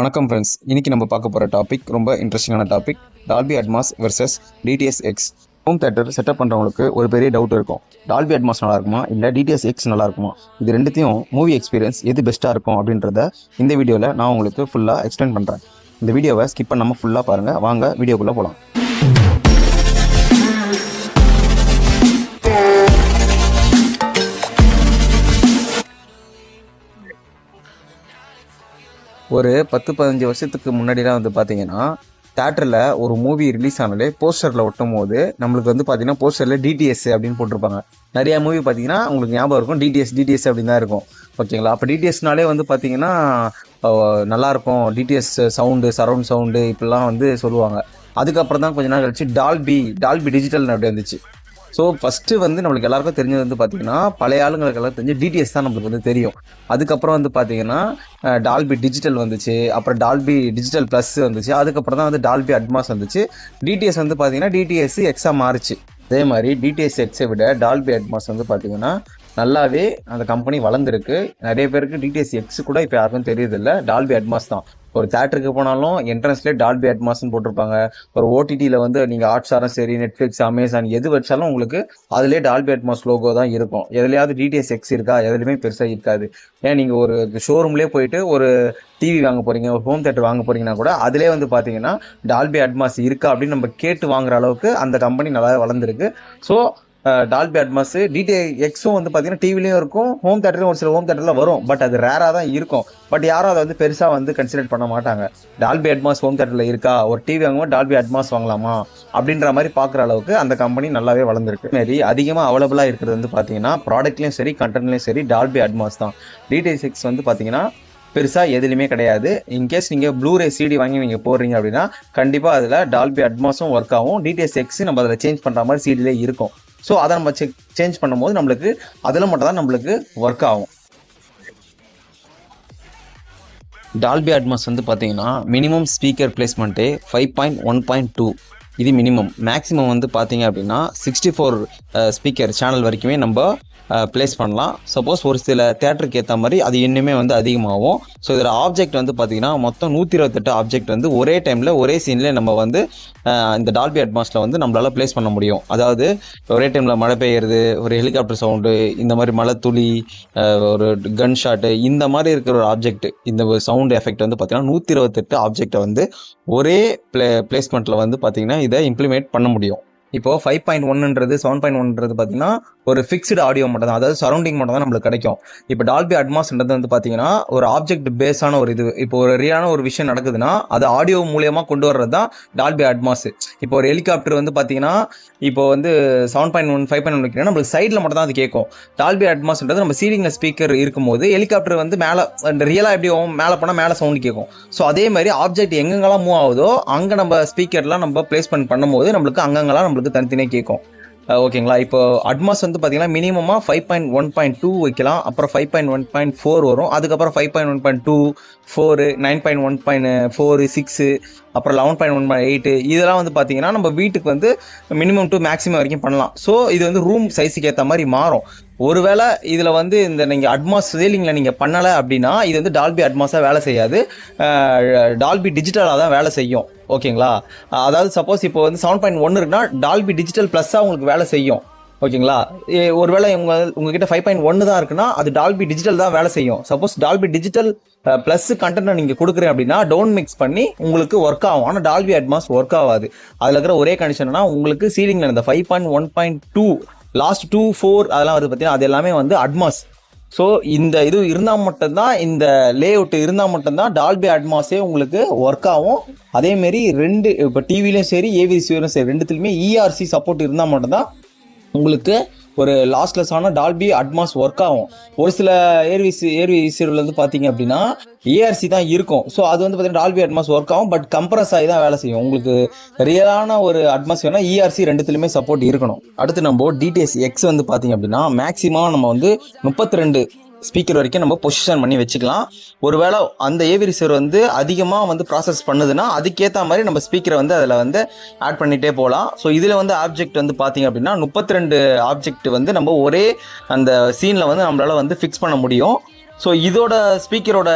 வணக்கம் ஃப்ரெண்ட்ஸ், இன்றைக்கி நம்ம பார்க்க போகிற டாபிக் ரொம்ப இன்ட்ரெஸ்டிங்கான topic. Dolby Atmos versus TDS X. Home theatre setup பண்ணுறவங்களுக்கு ஒரு பெரிய டவுட் இருக்கும். டால்பி அட்மாஸ் நல்லா இருக்குமா இல்லை டிடிஎஸ் எக்ஸ் நல்லா இருக்குமா? இது ரெண்டுத்தையும் மூவி எக்ஸ்பீரியன்ஸ் எது பெஸ்ட்டாக இருக்கும் அப்படின்றத இந்த வீடியோவில் நான் உங்களுக்கு ஃபுல்லாக எக்ஸ்பிளைன் பண்ணுறேன். இந்த வீடியோவை ஸ்கிப் பண்ணாமல் ஃபுல்லாக பாருங்கள். வாங்க வீடியோக்குள்ளே போகலாம். ஒரு 10-15 வருஷத்துக்கு முன்னாடிலாம் வந்து பார்த்தீங்கன்னா தேட்டரில் ஒரு மூவி ரிலீஸ் ஆனாலே போஸ்டரில் ஒட்டும் போது நம்மளுக்கு வந்து பார்த்தீங்கன்னா போஸ்டரில் டிடிஎஸ் அப்படின்னு போட்டிருப்பாங்க. நிறையா மூவி பார்த்தீங்கன்னா உங்களுக்கு ஞாபகம் இருக்கும், டிடிஎஸ் அப்படின்னு தான் இருக்கும். ஓகேங்களா? அப்போ டிடிஎஸ்னாலே வந்து பார்த்தீங்கன்னா நல்லாயிருக்கும், டிடிஎஸ் சவுண்டு, சரவுண்ட் சவுண்டு இப்படிலாம் வந்து சொல்லுவாங்க. அதுக்கப்புறம் தான் கொஞ்ச நாள் கழிச்சு டால்பி டிஜிட்டல் அப்படி வந்துச்சு. ஸோ ஃபஸ்ட்டு வந்து நம்மளுக்கு எல்லாருக்கும் தெரிஞ்சது வந்து பார்த்தீங்கன்னா பழைய ஆளுங்களுக்கு எல்லாம் தெரிஞ்சு டிடிஎஸ் தான் நம்மளுக்கு வந்து தெரியும். அதுக்கப்புறம் வந்து பார்த்தீங்கன்னா டால்பி டிஜிட்டல் வந்துச்சு, அப்புறம் டால்பி டிஜிட்டல் ப்ளஸ் வந்துச்சு, அதுக்கப்புறம் தான் வந்து டால்பி அட்மாஸ் வந்துச்சு. டிடிஎஸ் வந்து பார்த்தீங்கன்னா டிடிஎஸ் எக்ஸாக மாறிச்சு. அதே மாதிரி டிடிஎஸ் எக்ஸை விட டால்பி அட்மாஸ் வந்து பார்த்தீங்கன்னா நல்லாவே அந்த கம்பெனி வளர்ந்துருக்கு. நிறைய பேருக்கு டிடிஎஸ் எக்ஸ் கூட இப்போ யாருக்கும் தெரியுதில்லை, டால்பி அட்மாஸ் தான். ஒரு தேட்டருக்கு போனாலும் என்ட்ரன்ஸ்லேயே டால்பி அட்மாஸ்ன்னு போட்டிருப்பாங்க. ஒரு ஓடிடியில் வந்து நீங்கள் ஹாட்ஸ்டாரும் சரி, நெட்ஃப்ளிக்ஸ், அமேசான் எது வச்சாலும் உங்களுக்கு அதுலேயே டால்பி அட்மாஸ் லோகோ தான் இருக்கும். எதுலையாவது டிடிஎஸ் எக்ஸ் இருக்கா? எதுலையுமே பெருசாக இருக்காது. ஏன் நீங்கள் ஒரு ஷோரூம்லேயே போயிட்டு ஒரு டிவி வாங்க போகிறீங்க, ஒரு ஹோம் தேட்டர் வாங்க போகிறீங்கன்னா கூட அதிலே வந்து பார்த்தீங்கன்னா டால்பி அட்மாஸ் இருக்கா அப்படின்னு நம்ம கேட்டு வாங்குற அளவுக்கு அந்த கம்பெனி நல்லா வளர்ந்துருக்கு. ஸோ டால்பி அட்மாஸ் எக்ஸும் வந்து பார்த்தீங்கன்னா டிவிலையும் இருக்கும், ஹோம் தேட்டர்லையும் ஒரு சில ஹோம் தேட்டரில் வரும். பட் அது ரேராக தான் இருக்கும். பட் யாரும் அதை வந்து பெருசாக வந்து கன்சிடர் பண்ண மாட்டாங்க. டால்பி அட்மாஸ் ஹோம் தேட்டரில் இருக்கா, ஒரு டிவி வாங்குவோம் டால்பி அட்மாஸ் வாங்கலாமா அப்படின்ற மாதிரி பார்க்குற அளவுக்கு அந்த கம்பெனி நல்லாவே வளர்ந்துருக்கு. மாரி அதிகமாக அவைலபிளாக இருக்கிறது வந்து பார்த்தீங்கன்னா ப்ராடக்ட்லேயும் சரி கண்டென்ட்லேயும் சரி டால்பி அட்மாஸ் தான். டிடிஎஸ் எக்ஸ் வந்து பார்த்தீங்கன்னா பெருசாக எதுலையுமே கிடையாது. இன்கேஸ் நீங்கள் ப்ளூரே சிடி வாங்கி நீங்கள் போடுறீங்க அப்படின்னா கண்டிப்பாக அதில் டால்பி அட்மாஸும் ஒர்க் ஆகும். டிடிஎஸ் எக்ஸ் நம்ம அதில் சேஞ்ச் பண்ணுற மாதிரி சிடிலே இருக்கும். ஸோ அதை நம்ம சேஞ்ச் பண்ணும்போது நம்மளுக்கு அதில் மட்டும் தான் நம்மளுக்கு ஒர்க் ஆகும். டால்பி அட்மாஸ் வந்து பார்த்தீங்கன்னா மினிமம் ஸ்பீக்கர் பிளேஸ்மெண்ட்டே 5.1.2 இது மினிமம். மேக்ஸிமம் வந்து பார்த்தீங்க அப்படின்னா 64 ஸ்பீக்கர் சேனல் வரைக்குமே நம்ம ப்ளேஸ் பண்ணலாம். சப்போஸ் ஒரு சில தேட்டருக்கு ஏற்ற மாதிரி அது இன்னுமே வந்து அதிகமாகும். ஸோ இதில் ஆப்ஜெக்ட் வந்து பார்த்திங்கன்னா மொத்தம் 128 ஆப்ஜெக்ட் வந்து ஒரே டைமில் ஒரே சீன்லேயே நம்ம வந்து இந்த டால்பி அட்மாஸில் வந்து நம்மளால் ப்ளேஸ் பண்ண முடியும். அதாவது ஒரே டைமில் மழை பெய்யுறது, ஒரு ஹெலிகாப்டர் சவுண்டு, இந்த மாதிரி மழை துளி, ஒரு கன் ஷாட்டு, இந்த மாதிரி இருக்கிற ஒரு ஆப்ஜெக்ட், இந்த சவுண்டு எஃபெக்ட் வந்து பார்த்திங்கன்னா 128 ஆப்ஜெக்டை வந்து ஒரே பிளேஸ்மெண்ட்டில் வந்து பார்த்திங்கன்னா இதை இம்ப்ளிமெண்ட் பண்ண முடியும். இப்போது 5.1ன்றது 7.1ன்றது பார்த்தீங்கன்னா ஒரு ஃபிக்ஸ்டு ஆடியோ மட்டும் தான், அதாவது சரௌண்டிங் மட்டும் தான் நம்மளுக்கு கிடைக்கும். இப்போ டால்பி அட்மாஸ்ன்றது வந்து பார்த்தீங்கன்னா ஒரு ஆப்ஜெக்ட் பேஸான ஒரு இது. இப்போ ஒரு ரியலான ஒரு விஷயம் நடக்குதுன்னா அது ஆடியோ மூலியமாக கொண்டு வர்றது தான் டால்பி அட்மாஸ். இப்போ ஒரு ஹெலிகாப்டர் வந்து பார்த்தீங்கன்னா இப்போ வந்து 7.1 5.1 வைக்கிறேன்னா நம்மளுக்கு சைடில் மட்டும் தான் அது கேட்கும். டால்பி அட்மாஸ்ன்றது நம்ம சீலிங்கில் ஸ்பீக்கர் இருக்கும்போது ஹெலிகாப்டர் வந்து மேலே ரியலாக எப்படி மேலே போனால் மேலே சவுண்டு கேட்கும். ஸோ அதே மாதிரி ஆப்ஜெக்ட் எங்கெங்கெல்லாம் மூவ் ஆகுதோ அங்கே நம்ம ஸ்பீக்கர்லாம் நம்ம பிளேஸ்மெண்ட் பண்ணும்போது நம்மளுக்கு அங்கங்கெல்லாம் நம்மளுக்கு தனித்தனியாக கேட்கும். ஓகேங்களா? இப்போ அட்மாஸ் வந்து பார்த்தீங்கன்னா மினிமமாக 5.1.2 வைக்கலாம், அப்புறம் 5.1.4 வரும், அதுக்கப்புறம் 5.1.2, 4, 9.1.4, 6, அப்புறம் 11.1.8 இதெல்லாம் வந்து பார்த்தீங்கன்னா நம்ம வீட்டுக்கு வந்து மினிமம் டு மேக்ஸிமம் வரைக்கும் பண்ணலாம். ஸோ இது வந்து ரூம் சைஸுக்கு ஏற்ற மாதிரி மாறும். ஒருவேளை இதில் வந்து இந்த நீங்கள் அட்மாஸ் சீலிங்கில் நீங்கள் பண்ணலை அப்படின்னா இது வந்து டால்பி அட்மாஸாக வேலை செய்யாது, டால்பி டிஜிட்டலாக தான் வேலை செய்யும். ஓகேங்களா? அதாவது சப்போஸ் இப்போ வந்து 7.1 இருக்குன்னா டால்பி டிஜிட்டல் ப்ளஸ்ஸாக உங்களுக்கு வேலை செய்யும். ஓகேங்களா? ஒருவேளை உங்ககிட்ட 5.1 தான் இருக்குன்னா அது டால்பி டிஜிட்டல் தான் வேலை செய்யும். சப்போஸ் டால்பி டிஜிட்டல் ப்ளஸ் கண்டென்ட்டை நீங்கள் கொடுக்குறீங்க அப்படின்னா டவுன் மிக்ஸ் பண்ணி உங்களுக்கு ஒர்க் ஆகும். ஆனால் டால்பி அட்மாஸ் ஒர்க் ஆகாது. அதில் இருக்கிற ஒரே கண்டிஷன்னா உங்களுக்கு சீலிங்கில் இந்த 5.1.2 லாஸ்ட் 2, 4 அதெல்லாம் வந்து பார்த்தீங்கன்னா அது எல்லாமே வந்து அட்மாஸ். ஸோ இந்த இது இருந்தால் மட்டும்தான், இந்த லே அவுட் இருந்தால் மட்டும்தான் டால்பி அட்மாஸே உங்களுக்கு ஒர்க் ஆகும். அதேமாரி இப்போ டிவிலையும் சரி ஏவிசியும் சரி ரெண்டுத்துலையுமே ERC சப்போர்ட் இருந்தால் மட்டும்தான் உங்களுக்கு ஒரு லாஸ்லெஸ்ஸான டால்பி அட்மாஸ் ஒர்க் ஆகும். ஒரு சில ஏர்விசியில் வந்து பார்த்தீங்க அப்படின்னா ERC தான் இருக்கும். ஸோ அது வந்து பார்த்தீங்கன்னா டால்பி அட்மாஸ் ஒர்க் ஆகும், பட் கம்ப்ரஸ் ஆகி தான் வேலை செய்யும். உங்களுக்கு ரியலான ஒரு அட்மாஸ் வேணால் ERC ரெண்டுத்துலையுமே சப்போர்ட் இருக்கணும். அடுத்து நம்ம டிடிஎஸ் எக்ஸ் வந்து பார்த்தீங்க அப்படின்னா மேக்ஸிமம் நம்ம வந்து 32 ஸ்பீக்கர் வரைக்கும் நம்ம பொசிஷன் பண்ணி வச்சுக்கலாம். ஒருவேளை அந்த ஏவி ரிசீவர் வந்து அதிகமாக வந்து ப்ராசஸ் பண்ணுதுன்னா அதுக்கேற்ற மாதிரி நம்ம ஸ்பீக்கரை வந்து அதில் வந்து ஆட் பண்ணிகிட்டே போகலாம். ஸோ இதில் வந்து ஆப்ஜெக்ட் வந்து பார்த்திங்க அப்படின்னா 32 ஆப்ஜெக்ட் வந்து நம்ம ஒரே அந்த சீனில் வந்து நம்மளால் வந்து ஃபிக்ஸ் பண்ண முடியும். ஸோ இதோட ஸ்பீக்கரோட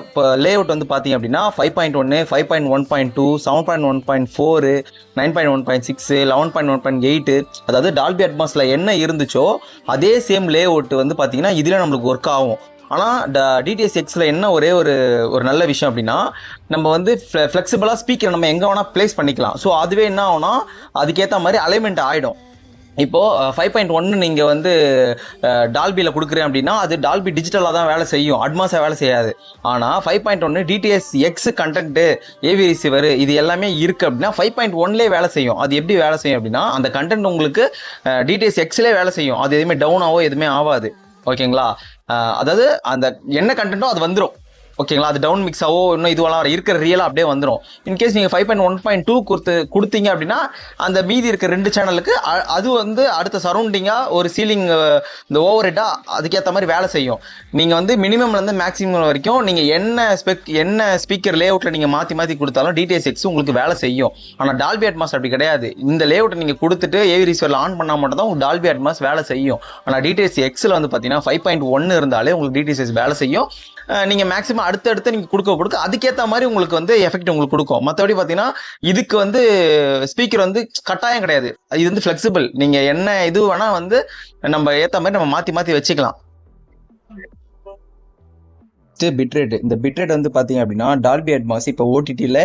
இப்போ லேஅவுட் வந்து பார்த்தீங்க அப்படின்னா 5.1, 5.1.2, 7.1.4, 9.1.6, 11.1.8, அதாவது டால்பி அட்மாஸில் என்ன இருந்துச்சோ அதே சேம் லேஅவுட் வந்து பார்த்தீங்கன்னா இதில் நம்மளுக்கு ஒர்க் ஆகும். ஆனால் டிடிஎஸ் எக்ஸில் என்ன ஒரே ஒரு நல்ல விஷயம் அப்படின்னா நம்ம வந்து ஃப்ளெக்சிபிளாக ஸ்பீக்கரை நம்ம எங்கே வேணால் ப்ளேஸ் பண்ணிக்கலாம். ஸோ அதுவே என்ன ஆகும்னா அதுக்கேற்ற மாதிரி அலைன்மெண்ட் ஆகிடும். இப்போது 5.1 நீங்கள் வந்து டால்பியில் கொடுக்குறேன் அப்படின்னா அது டால்பி டிஜிட்டலாக தான் வேலை செய்யும், அட்மாஸாக வேலை செய்யாது. ஆனால் 5.1 DTS X content, AV receiver இது எல்லாமே இருக்குது அப்படின்னா 5.1லேயே வேலை செய்யும். அது எப்படி வேலை செய்யும் அப்படின்னா அந்த கண்டென்ட் உங்களுக்கு டிடிஎஸ் எக்ஸ்லேயே வேலை செய்யும். அது எதுவுமே டவுன் ஆகவோ எதுவுமே ஆகாது. ஓகேங்களா? அதாவது அந்த என்ன கண்டென்ட்டோ அது வந்துடும். ஓகேங்களா? அது டவுன் மிக்ஸாவோ இன்னும் இதுவெல்லாம் இருக்கிற ரியலாக அப்படியே வந்துடும். இன்கேஸ் நீங்கள் 5.1.2 கொடுத்தீங்க அப்படின்னா அந்த மீதி இருக்க 2 சேனலுக்கு அது வந்து அடுத்த சரௌண்டிங்காக ஒரு சீலிங் இந்த ஓவர் ஹெட்டாக அதுக்கேற்ற மாதிரி வேலை செய்யும். நீங்கள் வந்து மினிமம்லேருந்து மேக்ஸிமம் வரைக்கும் நீங்கள் என்ன ஸ்பீக்கர் லேஅவுட்டில் நீங்கள் மாற்றி கொடுத்தாலும் டிடிஎஸ் எக்ஸ் உங்களுக்கு வேலை செய்யும். ஆனால் டால்பி அட்மாஸ் அப்படி கிடையாது. இந்த லேஅவுட்டை நீங்கள் கொடுத்துட்டு ஏவி ரிசீவரில் ஆன் பண்ணால் மட்டும் தான் உங்களுக்கு டால்பி அட்மாஸ் வேலை செய்யும். ஆனால் டிடிஎஸ் எக்ஸில் வந்து பார்த்தீங்கன்னா 5.1 இருந்தாலே உங்களுக்கு டிடிஎஸ் எக்ஸ் வேலை செய்யும். நீங்கள் மேக்ஸிமம் அடுத்தடுத்து நீங்கள் கொடுக்க அதுக்கேற்ற மாதிரி உங்களுக்கு வந்து எஃபெக்ட் உங்களுக்கு கொடுக்கும். மற்றபடி பார்த்தீங்கன்னா இதுக்கு வந்து ஸ்பீக்கர் வந்து கட்டாயம் கிடையாது. இது வந்து ஃப்ளெக்சிபிள். நீங்கள் என்ன இது வேணால் வந்து நம்ம ஏற்ற மாதிரி நம்ம மாற்றி வச்சுக்கலாம். பிட்ரேட், இந்த பிட்ரேட் வந்து பார்த்தீங்க அப்படின்னா டால்பி அட்மாஸ் இப்போ ஓடிடியில்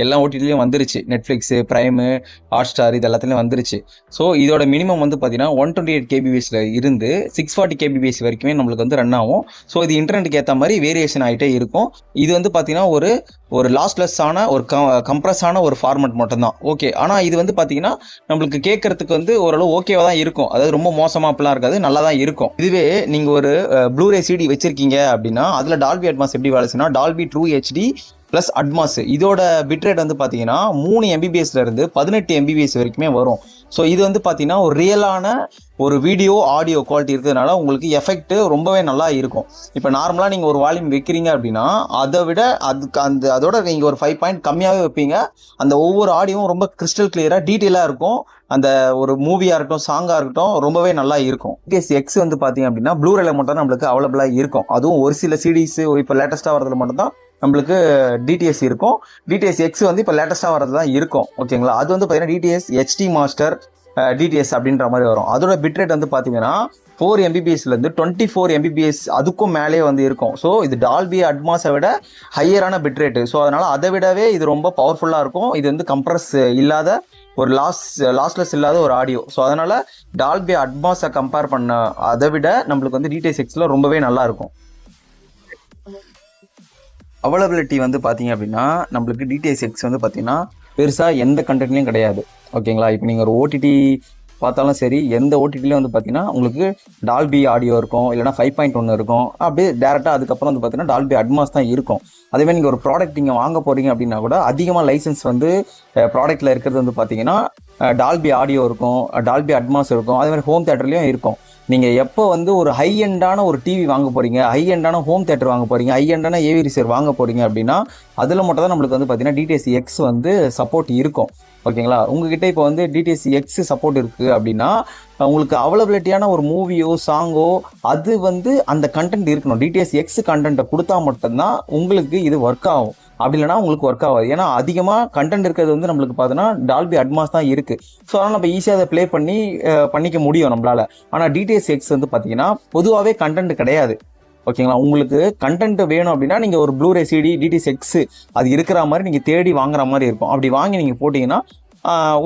எல்லா ஓடிடிலையும் வந்துருச்சு. நெட்ஃப்ளிக்ஸு, ப்ரைமு, ஹாட்ஸ்டார் இது எல்லாத்துலேயும் வந்துருச்சு. ஸோ இதோட மினிமம் வந்து பார்த்தீங்கன்னா 128 kbps இருந்து 640 kbps வரைக்குமே நம்மளுக்கு வந்து ரன் ஆகும். ஸோ இது இன்டர்நெட்டுக்கு ஏற்ற மாதிரி வேரியேஷன் ஆகிட்டே இருக்கும். இது வந்து பார்த்தீங்கன்னா ஒரு லாஸ்லெஸ்ஸான ஒரு கம்ப்ரஸான ஒரு ஃபார்மெட் மட்டும்தான். ஓகே, ஆனால் இது வந்து பார்த்தீங்கன்னா நம்மளுக்கு கேட்கறதுக்கு வந்து ஓரளவு ஓகேவாக தான் இருக்கும். அதாவது ரொம்ப மோசமாக அப்படிலாம் இருக்காது, நல்லா தான் இருக்கும். இதுவே நீங்கள் ஒரு ப்ளூரே சிடி வச்சிருக்கீங்க அப்படின்னா அதில் டால்பி அட்மாஸ் எப்படி வேலை செய்யணும், Dolby true HD plus Atmos இதோட பிட்ரேட் வந்து பார்த்தீங்கன்னா 3 mbps இருந்து 18 mbps வரைக்குமே வரும். ஸோ இது வந்து பார்த்தீங்கன்னா ஒரு ரியலான ஒரு வீடியோ ஆடியோ குவாலிட்டி இருக்கிறதுனால உங்களுக்கு எஃபெக்ட் ரொம்பவே நல்லா இருக்கும். இப்போ நார்மலாக நீங்கள் ஒரு வால்யூம் வைக்கிறீங்க அப்படின்னா அதை விட அதோட நீங்கள் ஒரு 5 பாயிண்ட் கம்மியாகவே வைப்பீங்க. அந்த ஒவ்வொரு ஆடியோவும் ரொம்ப கிறிஸ்டல் கிளியராக டீட்டெயிலாக இருக்கும். அந்த ஒரு மூவியாக இருக்கட்டும், சாங்காக இருக்கட்டும், ரொம்பவே நல்லா இருக்கும். டிடிஎஸ் எக்ஸ் வந்து பார்த்தீங்க அப்படின்னா ப்ளூரேல மட்டும் தான் நம்மளுக்கு அவைலபிளாக இருக்கும். அதுவும் ஒரு சில சிடிஸ் இப்போ லேட்டஸ்ட்டாக வரதுல மட்டும் தான் நம்மளுக்கு டிடிஎஸ் இருக்கும். டிடிஎஸ் எக்ஸ் வந்து இப்போ லேட்டஸ்ட்டாக வரது தான் இருக்கும். ஓகேங்களா? அது வந்து பார்த்தீங்கன்னா டிடிஎஸ் ஹெச்டி மாஸ்டர் டிடிஎஸ் அப்படின்ற மாதிரி வரும். அதோட பிட்ரேட் வந்து பார்த்தீங்கன்னா 4 mbpsலேருந்து 24 mbps அதுக்கும் மேலே வந்து இருக்கும். ஸோ இது டால்பி அட்மாஸை விட ஹையரான பிட்ரேட்டு. ஸோ அதனால் அதை விடவே இது ரொம்ப பவர்ஃபுல்லாக இருக்கும். இது வந்து கம்ப்ரஸ் இல்லாத ஒரு லாஸ்லெஸ் இல்லாத ஒரு ஆடியோ. ஸோ அதனால் டால்பி அட்மாஸை கம்பேர் பண்ண அதை விட நம்மளுக்கு வந்து டிடிஎஸ் எக்ஸில் ரொம்பவே நல்லா இருக்கும். அவைலபிலிட்டி வந்து பார்த்தீங்க அப்படின்னா நம்மளுக்கு டிடிஎஸ் எக்ஸ் வந்து பார்த்தீங்கன்னா பெருசாக எந்த கண்டென்ட்லையும் கிடையாது. ஓகேங்களா? இப்போ நீங்கள் ஒரு ஓடிடி பார்த்தாலும் சரி, எந்த ஓடிடிலையும் வந்து பார்த்தீங்கன்னா உங்களுக்கு டால்பி ஆடியோ இருக்கும், இல்லைனா 5.1 இருக்கும். அப்படியே டேரெக்டாக அதுக்கப்புறம் வந்து பார்த்தீங்கன்னா டால்பி அட்மாஸ் தான் இருக்கும். அதேமாதிரி நீங்கள் ஒரு ப்ராடக்ட் நீங்கள் வாங்க போகிறீங்க அப்படின்னா கூட அதிகமாக லைசன்ஸ் வந்து ப்ராடக்ட்டில் இருக்கிறது வந்து பார்த்தீங்கன்னா டால்பி ஆடியோ இருக்கும், டால்பி அட்மாஸ் இருக்கும், அதேமாதிரி ஹோம் தேட்டர்லேயும் இருக்கும். நீங்கள் எப்போ வந்து ஒரு ஹை எண்டான ஒரு டிவி வாங்க போகிறீங்க, ஹை எண்டான ஹோம் தேட்டர் வாங்க போகிறீங்க, ஹை எண்டான ஏவி ரிசீவர் வாங்க போகிறீங்க அப்படின்னா அதில் மட்டும் தான் நம்மளுக்கு வந்து பார்த்தீங்கன்னா டிடிஎஸ் எக்ஸ் வந்து சப்போர்ட் இருக்கும். ஓகேங்களா? உங்ககிட்ட இப்போ வந்து டிடிஎஸ் எக்ஸ் சப்போர்ட் இருக்குது அப்படின்னா உங்களுக்கு அவைலபிலிட்டியான ஒரு மூவியோ சாங்கோ அது வந்து அந்த கண்டென்ட் இருக்கணும். டிடிஎஸ் எக்ஸ் கண்டென்ட்டை கொடுத்தா மட்டும்தான் உங்களுக்கு இது ஒர்க் ஆகும். அப்படி இல்லைனா உங்களுக்கு ஒர்க் ஆகாது. ஏன்னா அதிகமாக கண்டென்ட் இருக்கிறது வந்து நம்மளுக்கு பார்த்தோன்னா டால்பி அட்மாஸ் தான் இருக்குது. ஸோ அதனால் நம்ம ஈஸியாக அதை ப்ளே பண்ணிக்க முடியும் நம்மளால். ஆனால் டிடிஎஸ் எக்ஸ் வந்து பார்த்தீங்கன்னா பொதுவாகவே கண்டென்ட் கிடையாது. ஓகேங்களா? உங்களுக்கு கண்டென்ட் வேணும் அப்படின்னா நீங்கள் ஒரு ப்ளூரே சிடி டிடிஎஸ் எக்ஸ் அது இருக்கிற மாதிரி நீங்கள் தேடி வாங்குற மாதிரி இருக்கும். அப்படி வாங்கி நீங்கள் போட்டிங்கன்னா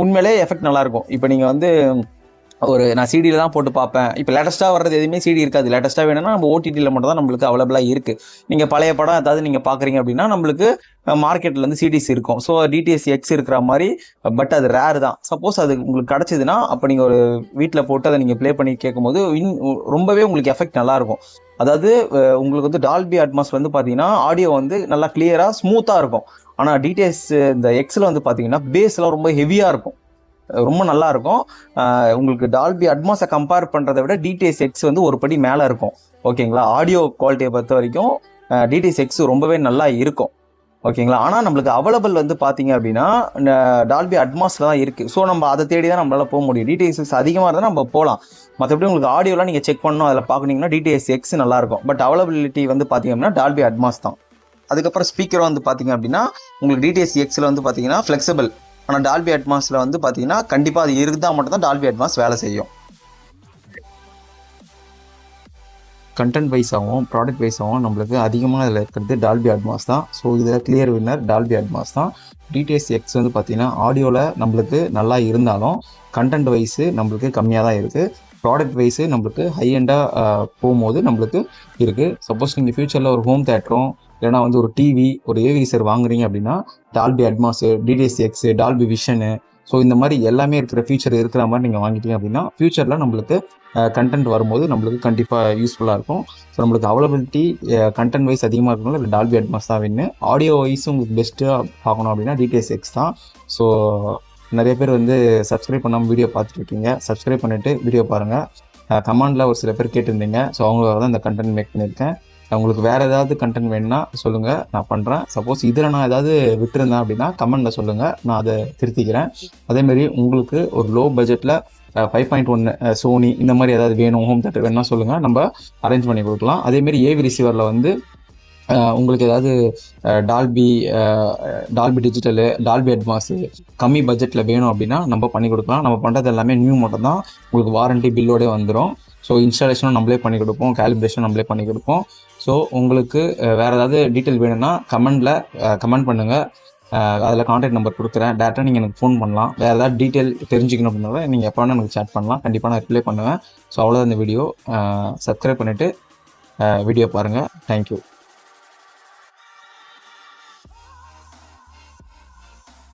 உண்மையிலே எஃபெக்ட் நல்லாயிருக்கும். இப்போ நீங்கள் வந்து நான் சிடியில் தான் போட்டு பார்ப்பேன். இப்போ லேட்டஸ்ட்டாக வர்றது எதுவுமே சிடி இருக்காது. லேட்டஸ்ட்டாக வேணும்னா நம்ம ஓடிடியில் மட்டும் தான் நம்மளுக்கு அவைலபிளாக இருக்குது. நீங்கள் பழைய படம் ஏதாவது நீங்கள் பார்க்குறீங்க அப்படின்னா நம்மளுக்கு மார்க்கெட்டில் வந்து சிடிஸ் இருக்கும். ஸோ டிடிஎஸ் எக்ஸ் இருக்கிற மாதிரி, பட் அது ரேர் தான். சப்போஸ் அது உங்களுக்கு கிடச்சிதுன்னா அப்போ நீங்கள் ஒரு வீட்டில் போட்டு அதை நீங்கள் ப்ளே பண்ணி கேட்கும்போது ரொம்பவே உங்களுக்கு எஃபெக்ட் நல்லாயிருக்கும். அதாவது உங்களுக்கு வந்து டால்பி அட்மாஸ் வந்து பார்த்தீங்கன்னா ஆடியோ வந்து நல்லா கிளியராக ஸ்மூத்தாக இருக்கும். ஆனால் டிடிஎஸ் இந்த எக்ஸில் வந்து பார்த்தீங்கன்னா பேஸ்லாம் ரொம்ப ஹெவியாக இருக்கும், ரொம்ப நல்லா இருக்கும். உங்களுக்கு டால்பி அட்மாஸை கம்பேர் பண்ணுறதை விட டிடிஎஸ் எக்ஸ் வந்து ஒரு படி மேலே இருக்கும். ஓகேங்களா? ஆடியோ குவாலிட்டியை பொறுத்த வரைக்கும் டிடிஎஸ் எக்ஸ் ரொம்பவே நல்லா இருக்கும். ஓகேங்களா. ஆனால் நம்மளுக்கு அவைலபிள் வந்து பார்த்தீங்க அப்படின்னா டால்பி அட்மாஸில் தான் இருக்குது. ஸோ நம்ம அதை தேடி தான் நம்மளால் போக முடியும். டிடிஎஸ்எக்ஸ் அதிகமாக இருந்தால் நம்ம போகலாம். மற்றபடி உங்களுக்கு ஆடியோலாம் நீங்கள் செக் பண்ணணும், அதில் பார்க்குறீங்கன்னா டிடிஎஸ்எக்ஸ் நல்லாயிருக்கும். பட் அவைலபிலிட்டி வந்து பார்த்தீங்க அப்படின்னா டால்பி அட்மாஸ் தான். அதுக்கப்புறம் ஸ்பீக்கர் வந்து பார்த்தீங்க அப்படின்னா உங்களுக்கு டிடிஎஸ்எக்ஸில் வந்து பார்த்தீங்கன்னா ஃப்ளெக்சிபிள். ஆனால் டால்பி அட்மாஸில் வந்து பார்த்தீங்கன்னா கண்டிப்பாக அது இருந்தால் மட்டும்தான் டால்பி அட்மாஸ் வேலை செய்யும். கண்டென்ட் வைஸாகவும் ப்ராடக்ட் வைஸாகவும் நம்மளுக்கு அதிகமாக இதில் இருக்கிறது டால்பி அட்மாஸ் தான். ஸோ இதில் கிளியர் வின்னர் டால்பி அட்மாஸ் தான். டிடிஎஸ்எக்ஸ் வந்து பார்த்திங்கன்னா ஆடியோவில் நம்மளுக்கு நல்லா இருந்தாலும் கண்டென்ட் வைஸு நம்மளுக்கு கம்மியாக தான் இருக்குது. ப்ராடக்ட் வைஸு நம்மளுக்கு ஹை எண்டாக போகும்போது நம்மளுக்கு இருக்குது. சப்போஸ் நீங்கள் ஃப்யூச்சரில் ஒரு ஹோம் தேட்டரும் இல்லைனா வந்து ஒரு டிவி, ஒரு ஏவிசர் வாங்குறீங்க அப்படின்னா Dolby Atmos, DTS X, Dolby Vision, so இந்த மாதிரி எல்லாமே இருக்கிற ஃபீச்சர் இருக்கிற மாதிரி நீங்கள் வாங்கிட்டீங்க அப்படின்னா ஃப்யூச்சரில் நம்மளுக்கு கண்டென்ட் வரும்போது நம்மளுக்கு கண்டிப்பாக யூஸ்ஃபுல்லாக இருக்கும். ஸோ நம்மளுக்கு அவைலபிலிட்டி கண்டென்ட் வைஸ் அதிகமாக இருக்கணும், இல்லை டால்பி அட்மாஸ் தான் வேணும். ஆடியோ வைஸும் உங்களுக்கு பெஸ்ட்டாக பார்க்கணும் அப்படின்னா டிடிஎஸ்எக்ஸ் தான். ஸோ நிறைய பேர் வந்து சப்ஸ்கிரைப் பண்ணாமல் வீடியோ பார்த்துட்ருக்கீங்க. சப்ஸ்கிரைப் பண்ணிவிட்டு வீடியோ பாருங்கள். கமெண்டில் ஒரு சில பேர் கேட்டிருந்தீங்க. ஸோ அவங்களுக்காக தான் இந்த கண்டென்ட் மேக் பண்ணியிருக்கேன். உங்களுக்கு வேறு ஏதாவது கண்டென்ட் வேணுன்னா சொல்லுங்கள், நான் பண்ணுறேன். சப்போஸ் இதில் நான் ஏதாவது விட்டுருந்தேன் அப்படின்னா கமெண்டில் சொல்லுங்கள், நான் அதை திருத்திக்கிறேன். அதேமாரி உங்களுக்கு ஒரு லோ பட்ஜெட்டில் 5.1 சோனி இந்த மாதிரி ஏதாவது வேணும், ஹோம் தேட்டர் வேணும்னா சொல்லுங்கள், நம்ம அரேஞ்ச் பண்ணி கொடுக்கலாம். அதேமாரி ஏவி ரிசீவரில் வந்து உங்களுக்கு ஏதாவது டால்பி டிஜிட்டலு, டால்பி அட்மாஸு கம்மி பட்ஜெட்டில் வேணும் அப்படின்னா நம்ம பண்ணி கொடுக்கலாம். நம்ம பண்ணுறது எல்லாமே நியூ மட்டும் தான். உங்களுக்கு வாரண்ட்டி பில்லோடே வந்துடும். ஸோ இன்ஸ்டாலேஷனும் நம்மளே பண்ணி கொடுப்போம், கேலிப்ரேஷனும் நம்மளே பண்ணி கொடுப்போம். ஸோ உங்களுக்கு வேறு ஏதாவது டீட்டெயில் வேணும்னா கமெண்ட் பண்ணுங்கள். அதில் கான்டாக்ட் நம்பர் கொடுக்குறேன். டேரெக்டாக நீங்கள் எனக்கு ஃபோன் பண்ணலாம். வேறு ஏதாவது டீட்டெயில் தெரிஞ்சுக்கணும் அப்படின்னால நீங்கள் எப்போ வேணால் எனக்கு சேட் பண்ணலாம். கண்டிப்பாக நான் ரிப்ளை பண்ணுவேன். ஸோ அவ்வளோதான் இந்த வீடியோ. சப்ஸ்கிரைப் பண்ணிவிட்டு வீடியோ பாருங்கள். தேங்க்யூ.